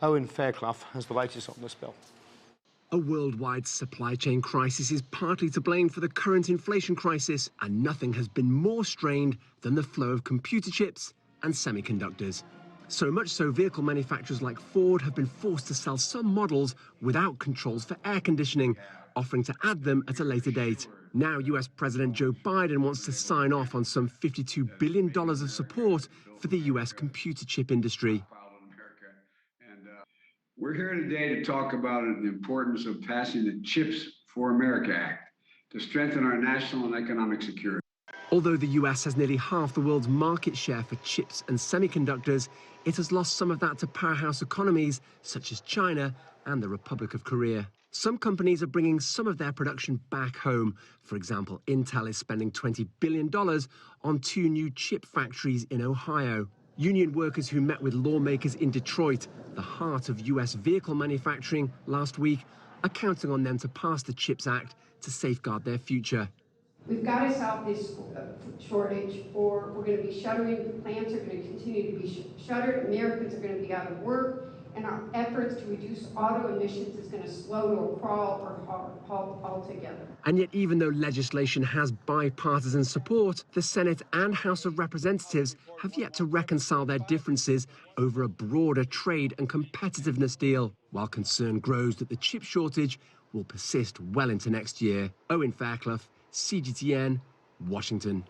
Owen Fairclough has the latest on this bill. A worldwide supply chain crisis is partly to blame for the current inflation crisis, and nothing has been more strained than the flow of computer chips and semiconductors. So much so, vehicle manufacturers like Ford have been forced to sell some models without controls for air conditioning, offering to add them at a later date. Now, US President Joe Biden wants to sign off on some $52 billion of support for the US computer chip industry. We're here today to talk about the importance of passing the Chips for America Act to strengthen our national and economic security. Although the US has nearly half the world's market share for chips and semiconductors, it has lost some of that to powerhouse economies such as China and the Republic of Korea. Some companies are bringing some of their production back home. For example, Intel is spending $20 billion on 2 new chip factories in Ohio. Union workers who met with lawmakers in Detroit, the heart of US vehicle manufacturing, last week, are counting on them to pass the CHIPS Act to safeguard their future. We've got to solve this shortage, or we're going to be shuttering. Plants are going to continue to be shuttered. Americans are going to be out of work, and our efforts to reduce auto emissions is going to slow to a crawl or halt altogether. And yet, even though legislation has bipartisan support, the Senate and House of Representatives have yet to reconcile their differences over a broader trade and competitiveness deal, while concern grows that the chip shortage will persist well into next year. Owen Fairclough, CGTN, Washington.